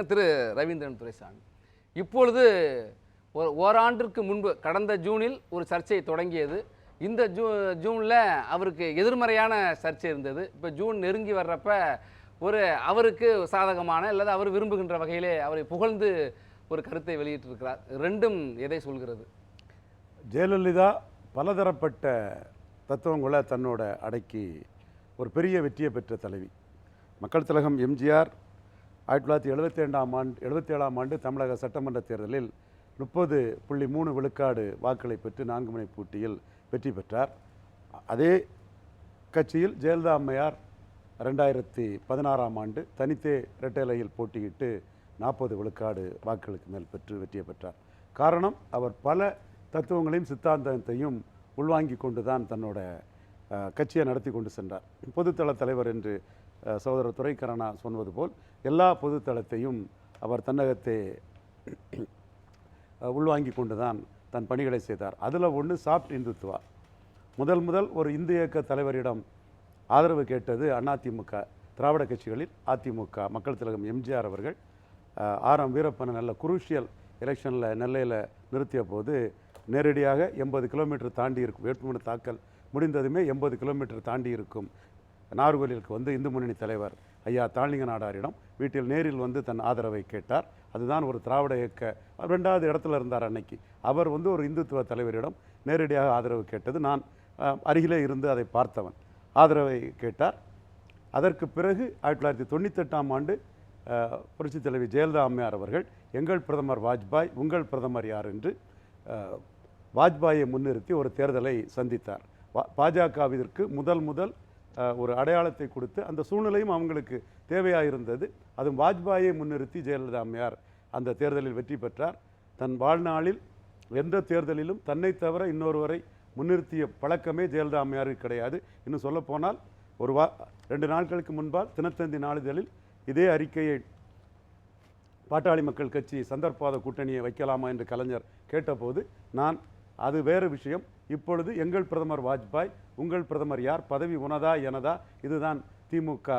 திரு ரவீந்திரன் துரைசாமி இப்பொழுது ஓராண்டிற்கு முன்பு கடந்த ஜூனில் ஒரு சர்ச்சை தொடங்கியது. இந்த ஜூனில் அவருக்கு எதிர்மறையான சர்ச்சை இருந்தது. இப்போ ஜூன் நெருங்கி வர்றப்ப அவருக்கு சாதகமான அல்லது அவர் விரும்புகின்ற வகையிலே அவரை புகழ்ந்து ஒரு கருத்தை வெளியிட்டிருக்கிறார். ரெண்டும் எதை சொல்கிறது? ஜெயலலிதா பலதரப்பட்ட தத்துவங்களை தன்னோட அடக்கி ஒரு பெரிய வெற்றியை பெற்ற தலைவி. மக்கள் திலகம் எம்ஜிஆர் 1977ஆம் ஆண்டு தமிழக சட்டமன்ற தேர்தலில் 30.3 விழுக்காடு வாக்களை பெற்று 4 முனை போட்டியில் வெற்றி பெற்றார். அதே கட்சியில் ஜெயலலிதா அம்மையார் 2016ஆம் ஆண்டு தனித்தே இரட்டைலையில் போட்டியிட்டு 40 விழுக்காடு வாக்களுக்கு மேல் பெற்று வெற்றியை பெற்றார். காரணம், அவர் பல தத்துவங்களையும் சித்தாந்தத்தையும் உள்வாங்கி கொண்டு தான் தன்னோட கட்சியை நடத்தி கொண்டு சென்றார். பொதுத்தள தலைவர் என்று சகோதரர் துரைக்கரணா சொன்னது போல் எல்லா பொதுத்தளத்தையும் அவர் தன்னகத்தை உள்வாங்கி கொண்டு தான் தன் பணிகளை செய்தார். அதில் ஒன்று சாஃப்ட் இந்துத்துவா. முதல் ஒரு இந்து இயக்க தலைவரிடம் ஆதரவு கேட்டது அதிமுக திராவிட கட்சிகளில் அதிமுக மக்கள் திலகம் எம்ஜிஆர் அவர்கள் ஆர்.எம். வீரப்பனை நல்ல குரூஷியல் எலெக்ஷனில் நெல்லையில் நிறுத்திய போது நேரடியாக 80 கிலோமீட்டர் தாண்டி இருக்கும், வேட்புமனு தாக்கல் முடிந்ததுமே 80 கிலோமீட்டர் தாண்டி இருக்கும் நாகர்கோவிலுக்கு வந்து இந்து முன்னணி தலைவர் ஐயா தாளிங்க நாடாரிடம் வீட்டில் நேரில் வந்து தன் ஆதரவை கேட்டார். அதுதான் ஒரு திராவிட இயக்க 2வது இடத்துல இருந்தார் அன்னைக்கு. அவர் வந்து ஒரு இந்துத்துவ தலைவரிடம் நேரடியாக ஆதரவு கேட்டது நான் அருகிலே இருந்து அதை பார்த்தவன். ஆதரவை கேட்டார். அதற்கு பிறகு 1998ஆம் ஆண்டு புரட்சித் தலைவி ஜெயலலிதா அம்மையார் அவர்கள் எங்கள் பிரதமர் வாஜ்பாய், உங்கள் பிரதமர் யார் என்று வாஜ்பாயை முன்னிறுத்தி ஒரு தேர்தலை சந்தித்தார். பாஜகவிற்கு முதல் ஒரு அடையாளத்தை கொடுத்து அந்த சூழ்நிலையும் அவங்களுக்கு தேவையாக இருந்தது. அதுவும் வாஜ்பாயை முன்னிறுத்தி ஜெயலலிதா அம்மையார் அந்த தேர்தலில் வெற்றி பெற்றார். தன் வாழ்நாளில் எந்த தேர்தலிலும் தன்னை தவிர இன்னொருவரை முன்னிறுத்திய பழக்கமே ஜெயலலிதா அம்மையாருக்கு கிடையாது. இன்னும் சொல்லப்போனால் 2 நாட்களுக்கு முன்பால் தினத்தந்தி நாளிதழில் இதே அறிக்கையை பாட்டாளி மக்கள் கட்சி சந்தர்ப்பாத கூட்டணியை வைக்கலாமா என்று கலைஞர் கேட்டபோது நான் அது வேறு விஷயம், இப்பொழுது எங்கள் பிரதமர் வாஜ்பாய், உங்கள் பிரதமர் யார், பதவி உனதா எனதா, இதுதான் திமுக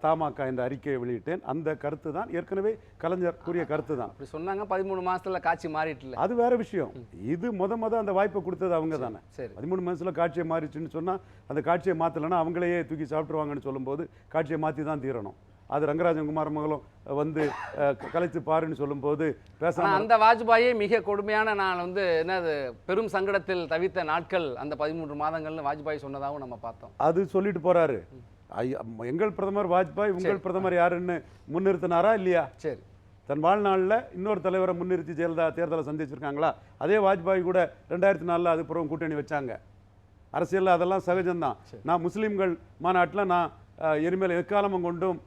தமாக என்ற அறிக்கையை வெளியிட்டேன். அந்த கருத்து தான் ஏற்கனவே கலைஞர் கூறிய கருத்து தான். அப்படி சொன்னாங்க. 13 மாசத்துல காட்சி மாறிட்டு அது வேற விஷயம். இது முத அந்த வாய்ப்பை கொடுத்தது அவங்க தானே. 13 மாசத்துல காட்சியை மாறிச்சுன்னு சொன்னா அந்த காட்சியை மாத்தலைன்னா அவங்களையே தூக்கி சாப்பிட்டுருவாங்கன்னு சொல்லும்போது காட்சியை மாற்றி தான் தீரணும். அது ரங்கராஜன் குமார் மகளும் வந்து கலைத்து பாருன்னு சொல்லும்போது பேச அந்த வாஜ்பாயை மிக கொடுமையான நான் வந்து என்னது பெரும் சங்கடத்தில் தவித்த நாட்கள் அந்த 13 மாதங்கள்னு வாஜ்பாய் சொன்னதாகவும் நம்ம பார்த்தோம். அது சொல்லிட்டு போறாரு. எங்கள் பிரதமர் வாஜ்பாய், உங்கள் பிரதமர் யாருன்னு முன்னிறுத்தினாரா இல்லையா? சரி. தன் வாழ்நாளில் இன்னொரு தலைவரை முன்னிறுத்தி ஜெயலலிதா தேர்தலை சந்திச்சிருக்காங்களா? அதே வாஜ்பாய் கூட 2004 அது பிறகு கூட்டணி வச்சாங்க. அரசியலில் அதெல்லாம் சகஜம்தான். நான் முஸ்லீம்கள் மாநாட்டில் நான் இனிமேல் எக்காலமும் கொண்டும்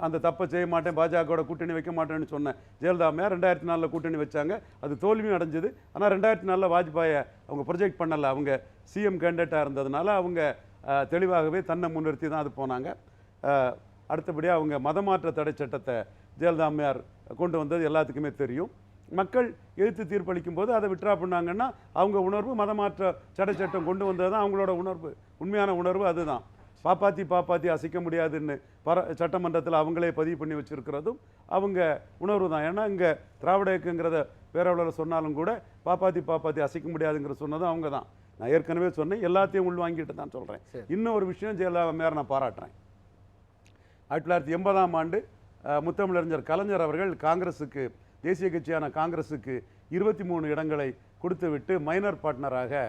அந்த தப்பை செய்ய மாட்டேன், பாஜகவோட கூட்டணி வைக்க மாட்டேன்னு சொன்னேன். ஜெயலலிதா அம்மையார் 2004 கூட்டணி வச்சாங்க. அது தோல்வியும் அடைஞ்சது. ஆனால் 2004 வாஜ்பாயை அவங்க ப்ரொஜெக்ட் பண்ணலை. அவங்க சிஎம் கேண்டிடேட்டாக இருந்ததுனால அவங்க தெளிவாகவே தன்னை முன்னிறுத்தி தான் அது போனாங்க. அடுத்தபடியாக அவங்க மதமாற்ற தடை சட்டத்தை ஜெயலலிதா அம்மையார் கொண்டு வந்தது எல்லாத்துக்குமே தெரியும். மக்கள் எதிர்த்து தீர்ப்பளிக்கும் போது அதை விட்ரா பண்ணாங்கன்னா அவங்க உணர்வு மதமாற்ற தடை சட்டம் கொண்டு வந்தது தான் அவங்களோட உணர்வு, உண்மையான உணர்வு அதுதான். பாப்பாத்தி அசைக்க முடியாதுன்னு சட்டமன்றத்தில் அவங்களே பதிவு பண்ணி வச்சுருக்கிறதும் அவங்க உணர்வு தான். ஏன்னா இங்கே திராவிட இயக்கங்கிறத பேரவளில் சொன்னாலும் கூட பாப்பாத்தி அசைக்க முடியாதுங்கிற சொன்னதும் அவங்க தான். நான் ஏற்கனவே சொன்னேன், எல்லாத்தையும் உள்வாங்கிட்டு தான் சொல்கிறேன். இன்னும் ஒரு விஷயம் ஜெயலலிதா அம்மையார் நான் பாராட்டுறேன். 1980ஆம் ஆண்டு முத்தமிழறிஞர் கலைஞர் அவர்கள் காங்கிரஸுக்கு, தேசிய கட்சியான காங்கிரஸுக்கு 23 இடங்களை கொடுத்து விட்டு மைனர் பார்ட்னராக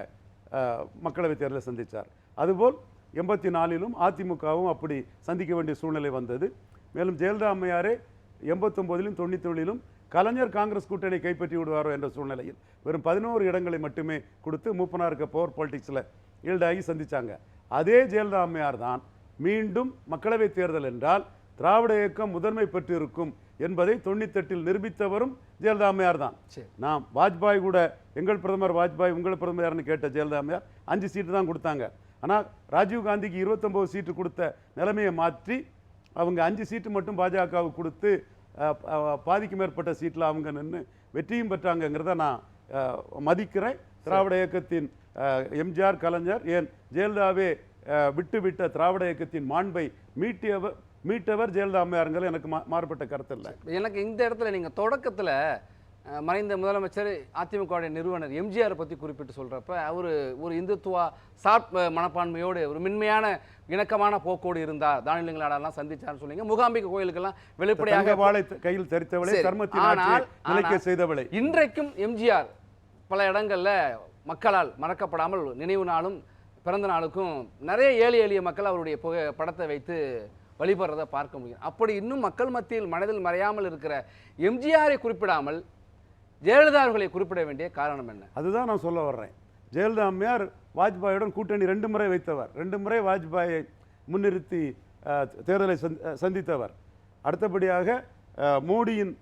மக்களவைத் தேர்தலை சந்தித்தார். அதுபோல் 84லும் அதிமுகவும் அப்படி சந்திக்க வேண்டிய சூழ்நிலை வந்தது. மேலும் ஜெயலலிதா அம்மையாரே 89லும் 97லும் கலைஞர் காங்கிரஸ் கூட்டணி கைப்பற்றி விடுவாரோ என்ற சூழ்நிலையில் வெறும் 11 இடங்களை மட்டுமே கொடுத்து மூப்பனாருக்கு பவர் பாலிடிக்ஸில் ஈல்டாகி சந்தித்தாங்க. அதே ஜெயலலிதா அம்மையார் தான் மீண்டும் மக்களவைத் தேர்தல் என்றால் திராவிட இயக்கம் முதன்மை பெற்றிருக்கும் என்பதை 98ல் நிரூபித்தவரும் ஜெயலலிதா அம்மையார் தான். நான் வாஜ்பாய் கூட எங்கள் பிரதமர் வாஜ்பாய், உங்கள் பிரதமர் யாருன்னு கேட்ட ஜெயலலிதா அம்மையார் 5 சீட்டு தான் கொடுத்தாங்க. ஆனால் ராஜீவ்காந்திக்கு 29 சீட்டு கொடுத்த நிலைமையை மாற்றி அவங்க 5 சீட்டு மட்டும் பாஜகவுக்கு கொடுத்து பாதிக்கு மேற்பட்ட சீட்டில் அவங்க நின்று வெற்றியும் பெற்றாங்கங்கிறத நான் மதிக்கிறேன். திராவிட இயக்கத்தின் எம்ஜிஆர், கலைஞர், ஏன் ஜெயலலிதாவே விட்டுவிட்ட திராவிட இயக்கத்தின் மாண்பை மீட்டவர் ஜெயலலிதா அம்மையாருங்கிறது எனக்கு மாறுபட்ட கருத்து இல்லை. எனக்கு இந்த இடத்துல நீங்கள் தொடக்கத்தில் மறைந்த முதலமைச்சர் அதிமுகவுடைய நிறுவனர் எம்ஜிஆரை பற்றி குறிப்பிட்டு சொல்கிறப்ப அவர் ஒரு இந்துத்துவா சாட் மனப்பான்மையோடு ஒரு மென்மையான இணக்கமான போக்கோடு இருந்தார், தானியங்களாடெல்லாம் சந்திச்சார்னு சொன்னீங்க. மூகாம்பிகை கோயிலுக்கெல்லாம் வெளிப்படையாக வாளை கையில் தரித்தவளை கர்மத்தின் செய்தவளை. இன்றைக்கும் எம்ஜிஆர் பல இடங்களில் மக்களால் மறக்கப்படாமல் நினைவு நாளும் பிறந்த நாளுக்கும் நிறைய எளிய மக்கள் அவருடைய படத்தை வைத்து வழிபடுறதை பார்க்க முடியும். அப்படி இன்னும் மக்கள் மத்தியில் மனதில் மறையாமல் இருக்கிற எம்ஜிஆரை குறிப்பிடாமல் ஜெயலலிதா அவர்களை குறிப்பிட வேண்டிய காரணம் என்ன? அதுதான் நான் சொல்ல வர்றேன். ஜெயலலிதா அம்மையார் வாஜ்பாயுடன் கூட்டணி 2 முறை வைத்தவர், 2 முறை வாஜ்பாயை முன்னிறுத்தி தேர்தலை சந்தித்தவர். அடுத்தபடியாக மோடியின்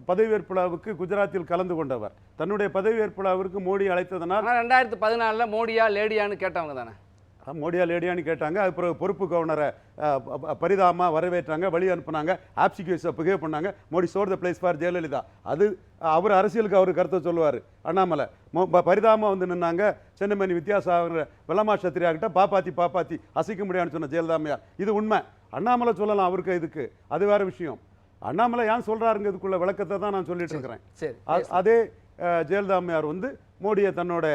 பதவியேற்பு விழாவுக்கு குஜராத்தில் கலந்து கொண்டவர். தன்னுடைய பதவியேற்பு விழாவிற்கு மோடி அழைத்ததனால் 2014 மோடியா லேடியான்னு கேட்டவங்க தானே. மோடியா லேடியான்னு கேட்டாங்க. அது பிறகு பொறுப்பு கவர்னரை பரிதாமா வரவேற்றாங்க, வழி அனுப்புனாங்க, ஆப்சிக்யூஸை பிஹேவ் பண்ணாங்க. மோடி சோர் த பிளேஸ் ஃபார் ஜெயலலிதா. அது அவர் அரசியலுக்கு அவர் கருத்தை சொல்லுவார். அண்ணாமலை பரிதாமா வந்து நின்னாங்க. சென்னமணி வித்யாசாகர் வெள்ளமா சத்திரியாகிட்ட பாப்பாத்தி அசைக்க முடியாதுன்னு சொன்ன ஜெயலலிதா அம்மையார். இது உண்மை. அண்ணாமலை சொல்லலாம் அவருக்கு, இதுக்கு அது வேற விஷயம். அண்ணாமலை ஏன் சொல்றாருங்கிறதுக்குள்ள விளக்கத்தை தான் நான் சொல்லிட்டு இருக்கிறேன். அதே ஜெயலலிதா அம்மையார் வந்து மோடியை தன்னோட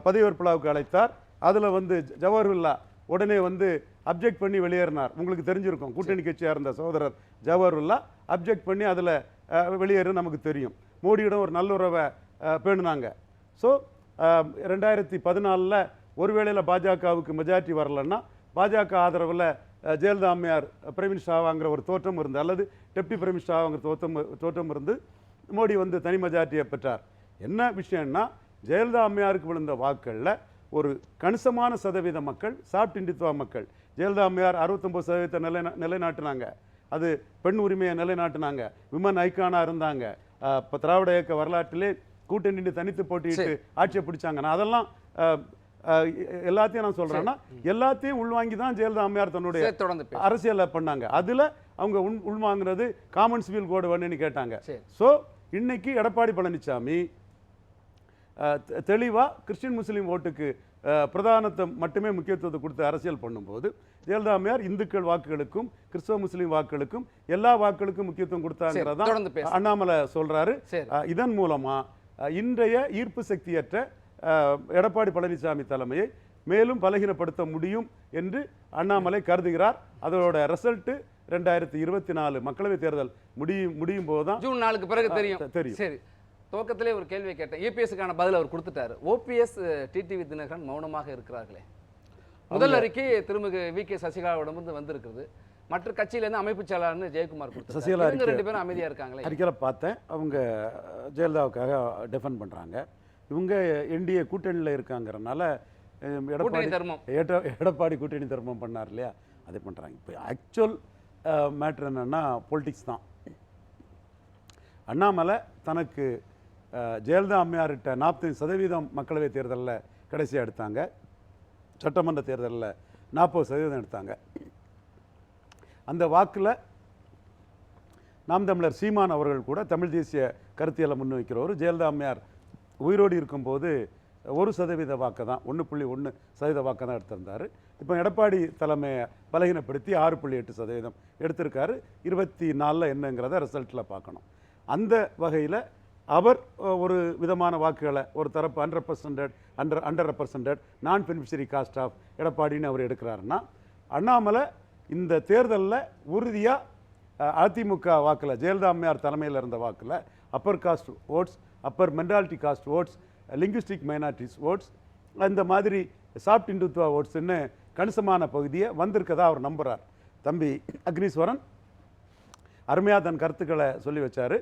பதவியேற்பு விழாவுக்கு அழைத்தார். அதில் வந்து ஜவஹர்லா உடனே வந்து அப்ஜெக்ட் பண்ணி வெளியேறினார். உங்களுக்கு தெரிஞ்சிருக்கும், கூட்டணி கட்சியாக இருந்த சகோதரர் ஜவஹர்லா அப்ஜெக்ட் பண்ணி அதில் வெளியேறு நமக்கு தெரியும். மோடியிடம் ஒரு நல்லுறவை பேணுனாங்க. ஸோ 2014 ஒருவேளையில் பாஜகவுக்கு மெஜாரிட்டி வரலன்னா பாஜக ஆதரவில் ஜெயலலிதா அம்மையார் பிரைம் மினிஸ்டர் ஆவாங்கிற ஒரு தோற்றம் இருந்து, அல்லது டெப்டி பிரைம் மினிஸ்டர் ஆவாங்கிற தோற்றம் இருந்து மோடி வந்து தனி மெஜாரிட்டியை பெற்றார். என்ன விஷயம்னா, ஜெயலலிதா அம்மையாருக்கு விழுந்த வாக்குகளில் ஒரு கணிசமான சதவீத மக்கள் சாப்ட் இந்துத்துவா மக்கள். ஜெயலலிதா அம்மையார் 69% நிலைநாட்டினாங்க. அது பெண் உரிமையை நிலைநாட்டினாங்க. விமன் ஐக்கானாக இருந்தாங்க. இப்போ திராவிட இயக்க வரலாற்றிலே கூட்டணி தனித்து போட்டிட்டு ஆட்சியை பிடிச்சாங்க. நான் அதெல்லாம் எல்லாத்தையும் நான் சொல்றேன்னா, எல்லாத்தையும் உள்வாங்கி தான் ஜெயலலிதா அம்மையார் தன்னுடைய அரசியலை பண்ணாங்க. அதுல அவங்க உள்வாங்கினது காமன் சிவில் கோடு வேணும்னு கேட்டாங்க. ஸோ இன்னைக்கு எடப்பாடி பழனிசாமி தெளிவா கிறிஸ்டின் முஸ்லீம் ஓட்டுக்கு பிரதானத்தை மட்டுமே முக்கியத்துவத்தை கொடுத்து அரசியல் பண்ணும்போது, ஜெயலலிதா அம்மையார் இந்துக்கள் வாக்குகளுக்கும் கிறிஸ்தவ முஸ்லீம் வாக்குகளுக்கும் எல்லா வாக்குகளுக்கும் முக்கியத்துவம் கொடுத்தாங்கிறதான் அண்ணாமலை சொல்றாரு. இதன் மூலமா இன்றைய ஈர்ப்பு சக்தியற்ற எடப்பாடி பழனிசாமி தலைமையை மேலும் பலகீனப்படுத்த முடியும் என்று அண்ணாமலை கருதுகிறார். அதோட ரிசல்ட் 2024 மக்களவைத் தேர்தல் முடியும் போதுதான், ஜூன் 4க்கு பிறகு தெரியும். சரி, துவக்கத்திலே ஒரு கேள்வியை கேட்டேன். ஏபிஎஸ்க்கான பதில் அவர் கொடுத்துட்டாரு. ஓபிஎஸ் டிடிவி தினகரன் மௌனமாக இருக்கிறார்களே. முதல் அறிக்கை திருமிகு வி.கே. சசிகலாவிடமிருந்து வந்திருக்கிறது. மற்ற கட்சியிலேருந்து அமைப்பு செயலாளர்னு ஜெயக்குமார் கொடுத்தாரு. சசிகலா 2 பேரும் அமைதியாக இருக்காங்களே. அறிக்கையில் பார்த்தேன், அவங்க ஜெயலலிதாவுக்காக டிஃபெண்ட் பண்ணுறாங்க. இவங்க என்டிஏ கூட்டணியில் இருக்காங்கிறனால எடப்பாடி கூட்டணி தர்மம் பண்ணார் இல்லையா, அதை பண்ணுறாங்க. இப்போ ஆக்சுவல் மேட்ரு என்னென்னா பொலிட்டிக்ஸ் தான். அண்ணாமலை தனக்கு ஜெயலலிதா அம்மையார்கிட்ட 40% மக்களவை தேர்தலில் கடைசியாக எடுத்தாங்க. சட்டமன்ற தேர்தலில் 40% எடுத்தாங்க. அந்த வாக்கில் நாம் தமிழர் சீமான் அவர்கள் கூட தமிழ் தேசிய கருத்தியலை முன்வைக்கிறவர். ஜெயலலிதா அம்மையார் உயிரோடு இருக்கும்போது 1% வாக்கு தான், 1.1% வாக்கு தான் எடுத்திருந்தார். இப்போ எடப்பாடி தலைமையை பலகீனப்படுத்தி 6.8% எடுத்திருக்காரு. 24 என்னங்கிறத ரிசல்ட்டில் பார்க்கணும். அந்த வகையில் அவர் ஒரு விதமான வாக்குகளை ஒரு தரப்பு அண்டர் ரெப்ரசன்டட் நான் பெனிஃபிஷரி காஸ்ட் ஆஃப் எடப்பாடின்னு அவர் எடுக்கிறாருன்னா, அண்ணாமலை இந்த தேர்தலில் உறுதியாக அதிமுக வாக்கில் ஜெயலலிதா அம்மையார் தலைமையில் இருந்த வாக்கில் upper caste votes, upper mentality caste votes, linguistic minorities votes, இந்த மாதிரி சாப்ட் இந்துத்துவா ஓட்ஸ்ன்னு கணிசமான பகுதியை வந்திருக்கதா அவர் நம்புகிறார். தம்பி அக்னீஸ்வரன் அருமையாக தன் கருத்துக்களை சொல்லி வச்சார்.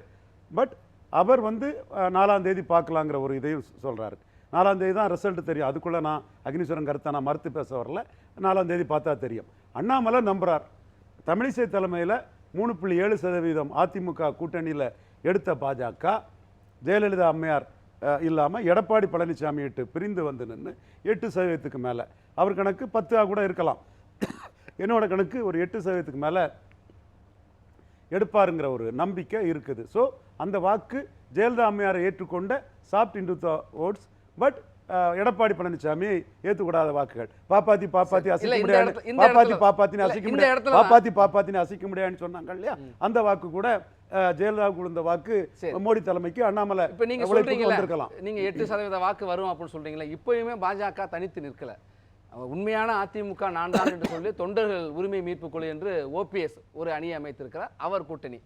பட் அவர் வந்து 4ஆம் தேதி பார்க்கலாங்கிற ஒரு இதையும் சொல்கிறாரு. 4ஆம் தேதி தான் ரிசல்ட் தெரியும். அதுக்குள்ளே நான் அக்னீஸ்வரன் கருத்தை நான் மறுத்து பேச வரல. 4ஆம் தேதி பார்த்தா தெரியும். அண்ணாமலை நம்புகிறார். தமிழிசை தலைமையில் 3.7% அதிமுக கூட்டணியில் எடுத்த பாஜக ஜெயலலிதா அம்மையார் இல்லாமல் எடப்பாடி பழனிசாமியிட்டு பிரிந்து வந்து நின்று 8% மேலே, அவர் கணக்கு 10 கூட இருக்கலாம், என்னோட கணக்கு ஒரு 8% மேலே எடுப்பாருங்கிற ஒரு நம்பிக்கை இருக்குது. ஸோ அந்த வாக்கு ஜெயலலிதா அம்மையாரை ஏற்றுக்கொண்ட soft Hindutva votes. But Edappadi Palaniswami ஏத்துக்கூடாத வாக்குகள் பாப்பாத்தி அசைக்க இல்ல, இந்த முடியாது இடத்துல- இந்த இடத்துல- பாப்பாத்தின்னு இல்ல, அசைக்க இந்த முடியாது இடத்துல பாப்பாத்தின்னு அசைக்க முடியாதுன்னு சொன்னாங்க இல்லையா அந்த வாக்கு கூட ஜெயலலிதாவுக்கு விழுந்த வாக்கு மோடி தலைமைக்கு அண்ணாமலை இப்ப நீங்க உழைப்புக்கு சொல்றீங்களா வந்திருக்கலாம். நீங்க 8% வாக்கு வரும் அப்படின்னு சொல்றீங்களா? இப்பயுமே பாஜக தனித்து நிற்கல. உண்மையான அதிமுக நான் தான் என்று சொல்லி தொண்டர்கள் உரிமை மீட்பு குழு என்று ஓபிஎஸ் ஒரு அணியை அமைத்திருக்கிறார். அவர் கூட்டணி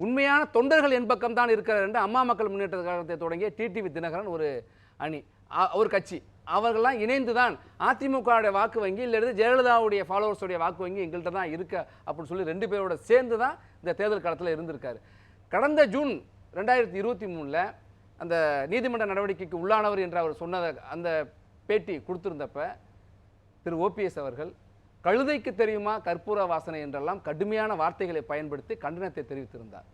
உண்மையான தொண்டர்கள் என் பக்கம் தான் இருக்கிறார் என்று அம்மா மக்கள் முன்னேற்ற கழகத்தை தொடங்கிய டிடிவி தினகரன் ஒரு அணி, ஒரு கட்சி, அவர்கள்லாம் இணைந்து தான் அதிமுகவுடைய வாக்கு வங்கி இல்லது ஜெயலலிதாவுடைய ஃபாலோவர்ஸுடைய வாக்கு வங்கி எங்கள்கிட்ட தான் இருக்க அப்படின்னு சொல்லி 2 பேரோட சேர்ந்து தான் இந்த தேர்தல் காலத்தில் இருந்திருக்காரு. கடந்த ஜூன் 2023 அந்த நீதிமன்ற நடவடிக்கைக்கு உள்ளானவர் என்று அவர் சொன்னதை அந்த பேட்டி கொடுத்திருந்தப்ப திரு ஓபிஎஸ் அவர்கள் கழுதைக்கு தெரியுமா கற்பூர வாசனை என்றெல்லாம் கடுமையான வார்த்தைகளை பயன்படுத்தி கண்டனத்தை தெரிவித்திருந்தார்.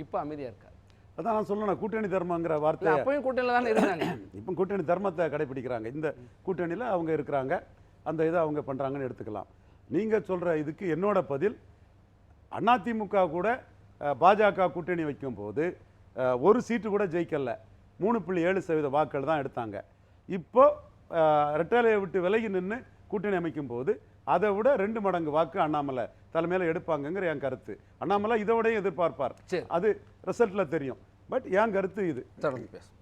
இப்போ அமைதியா இருக்கார். அதான் நான் சொல்லணும் கூட்டணி தர்மங்கிற வார்த்தை. அப்பயும் கூட்டணியில் தானே இருந்தாங்க. இப்போ கூட்டணி தர்மத்தை கடைபிடிக்கிறாங்க. இந்த கூட்டணியில் அவங்க இருக்கிறாங்க, அந்த இதை அவங்க பண்ணுறாங்கன்னு எடுத்துக்கலாம். நீங்கள் சொல்கிற இதுக்கு என்னோட பதில், அதிமுக கூட பாஜக கூட்டணி வைக்கும்போது ஒரு சீட்டு கூட ஜெயிக்கல, 3.7% வாக்குகள் தான் எடுத்தாங்க. இப்போ ரெட்டாலையை விட்டு விலகி நின்று கூட்டணி அமைக்கும் போது அதை விட 2 மடங்கு வாக்கு அண்ணாமலை தலைமையில் எடுப்பாங்கங்கிற என் கருத்து. அண்ணாமலை இதை விட எதிர்பார்ப்பார், அது ரிசல்ட்ல தெரியும். பட் என் கருத்து இது. தொடர்ந்து பேசும்.